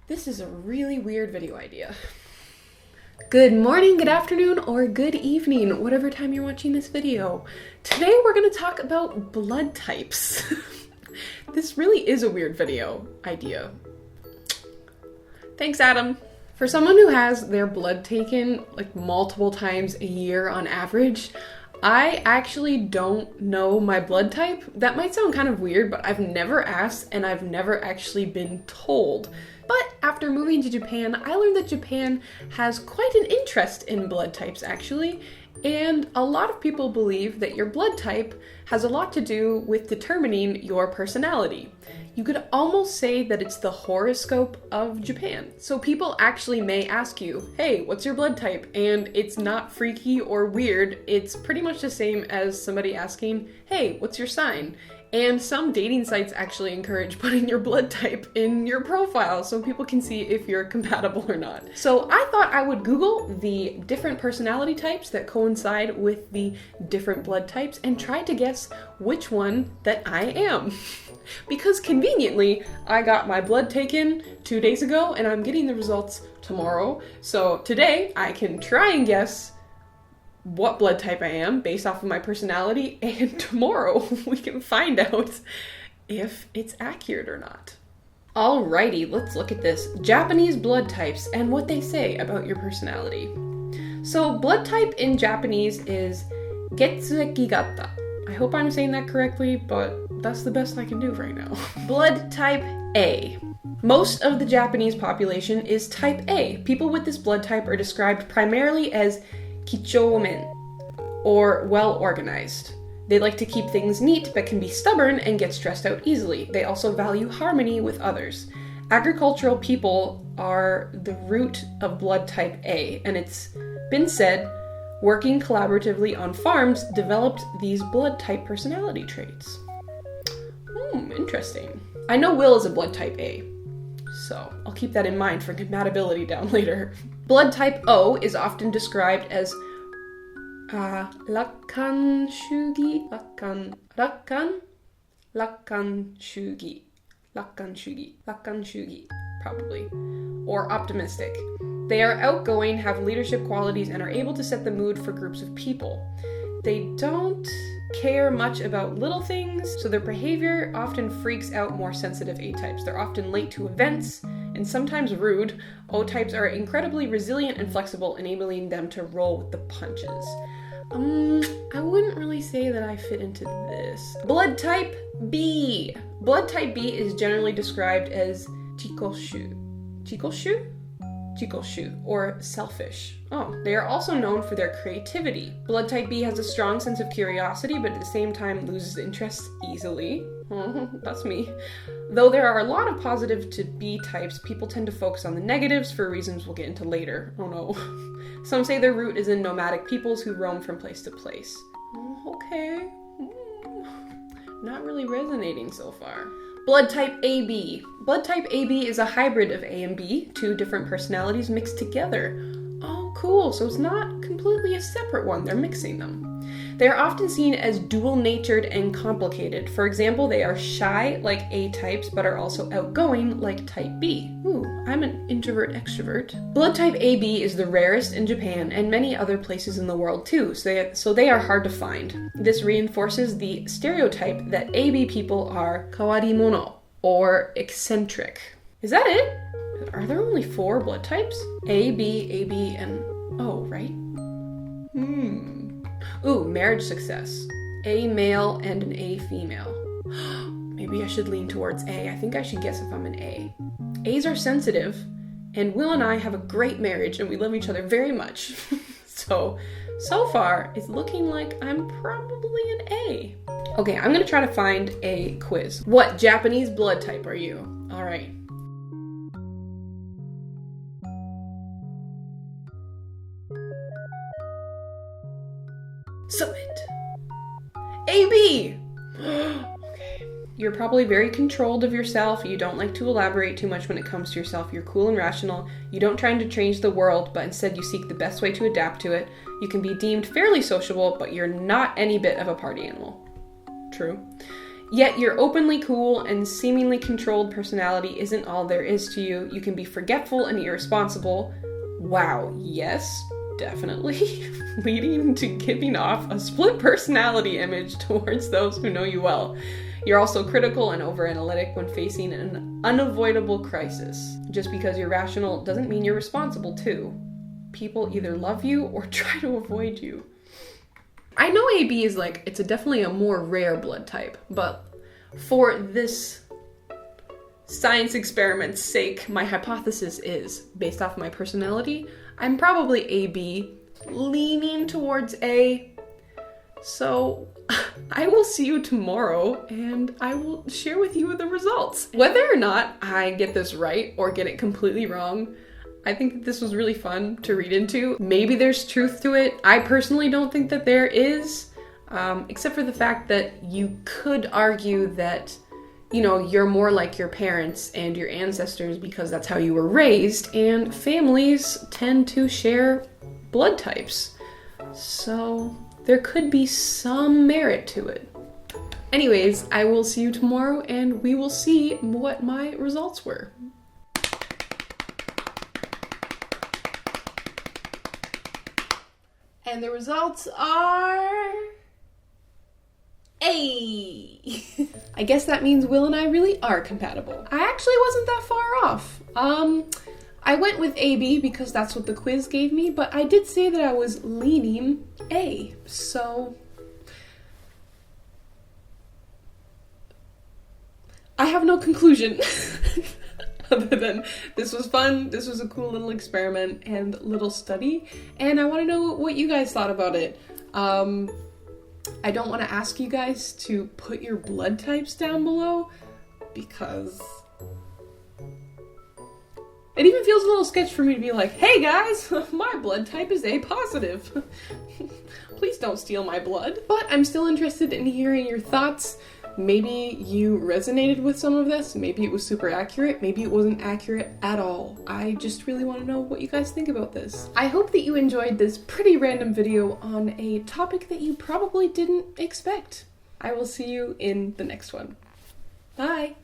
This is a really weird video idea. Good morning, good afternoon, or good evening, whatever time you're watching this video. Today we're going to talk about blood types. This really is a weird video idea. Thanks, Adam. For someone who has their blood taken like multiple times a year on average, I actually don't know my blood type. That might sound kind of weird, but I've never asked and I've never actually been told. But after moving to Japan, I learned that Japan has quite an interest in blood types actually, and a lot of people believe that your blood type has a lot to do with determining your personality. You could almost say that it's the horoscope of Japan. So people actually may ask you, hey, what's your blood type? And it's not freaky or weird. It's pretty much the same as somebody asking, hey, what's your sign? And some dating sites actually encourage putting your blood type in your profile so people can see if you're compatible or not. So I thought I would Google the different personality types that coincide with the different blood types and try to guess which one that I am. Because conveniently, I got my blood taken 2 days ago and I'm getting the results tomorrow. So today I can try and guess what blood type I am based off of my personality, and tomorrow we can find out if it's accurate or not. Alrighty, let's look at this. Japanese blood types and what they say about your personality. So blood type in Japanese is Getsueki gata. I hope I'm saying that correctly, but that's the best I can do right now. Blood type A. Most of the Japanese population is type A. People with this blood type are described primarily as kichoumen, or well-organized. They like to keep things neat but can be stubborn and get stressed out easily. They also value harmony with others. Agricultural people are the root of blood type A, and it's been said working collaboratively on farms developed these blood type personality traits. Interesting. I know Will is a blood type A, so I'll keep that in mind for compatibility down later. Blood type O is often described as Lakkanshugi, probably, or optimistic. They are outgoing, have leadership qualities, and are able to set the mood for groups of people. They don't care much about little things, so their behavior often freaks out more sensitive A-types. They're often late to events and sometimes rude. O-types are incredibly resilient and flexible, enabling them to roll with the punches. I wouldn't really say that I fit into this. Blood type B. Blood type B is generally described as chikoshu, or selfish. They are also known for their creativity. Blood type B has a strong sense of curiosity, but at the same time loses interest easily. That's me. Though there are a lot of positive to B types, people tend to focus on the negatives for reasons we'll get into later. Oh no. Some say their root is in nomadic peoples who roam from place to place. Okay. Not really resonating so far. Blood type AB. Blood type AB is a hybrid of A and B, two different personalities mixed together. Oh, cool. So it's not completely a separate one. They're mixing them. They are often seen as dual-natured and complicated. For example, they are shy like A types, but are also outgoing like type B. Ooh, I'm an introvert-extrovert. Blood type AB is the rarest in Japan and many other places in the world too, so they are hard to find. This reinforces the stereotype that AB people are kawarimono, or eccentric. Is that it? Are there only 4 blood types? A, B, AB, and O, right? Ooh, marriage success. A male and an A female. Maybe I should lean towards A. I think I should guess if I'm an A. A's are sensitive, and Will and I have a great marriage, and we love each other very much. So far, it's looking like I'm probably an A. Okay, I'm gonna try to find a quiz. What Japanese blood type are you? All right. Submit. AB! Okay. You're probably very controlled of yourself. You don't like to elaborate too much when it comes to yourself. You're cool and rational. You don't try to change the world, but instead you seek the best way to adapt to it. You can be deemed fairly sociable, but you're not any bit of a party animal. True. Yet your openly cool and seemingly controlled personality isn't all there is to you. You can be forgetful and irresponsible. Wow, yes, definitely. Leading to giving off a split personality image towards those who know you well. You're also critical and overanalytic when facing an unavoidable crisis. Just because you're rational doesn't mean you're responsible too. People either love you or try to avoid you. I know AB is like, it's definitely a more rare blood type, but for this science experiment's sake, my hypothesis is, based off my personality, I'm probably AB, leaning towards A. So I will see you tomorrow and I will share with you the results. Whether or not I get this right or get it completely wrong, I think that this was really fun to read into. Maybe there's truth to it. I personally don't think that there is, except for the fact that you could argue that, you know, you're more like your parents and your ancestors because that's how you were raised, and families tend to share blood types. So there could be some merit to it. Anyways, I will see you tomorrow and we will see what my results were. And the results are A. I guess that means Will and I really are compatible. I actually wasn't that far off. I went with AB because that's what the quiz gave me, but I did say that I was leaning A. So I have no conclusion. Other than this was fun, this was a cool little experiment and little study, and I want to know what you guys thought about it. I don't want to ask you guys to put your blood types down below, because it even feels a little sketch for me to be like, hey guys, my blood type is A positive. Please don't steal my blood. But I'm still interested in hearing your thoughts. Maybe you resonated with some of this, maybe it was super accurate, maybe it wasn't accurate at all. I just really want to know what you guys think about this. I hope that you enjoyed this pretty random video on a topic that you probably didn't expect. I will see you in the next one. Bye!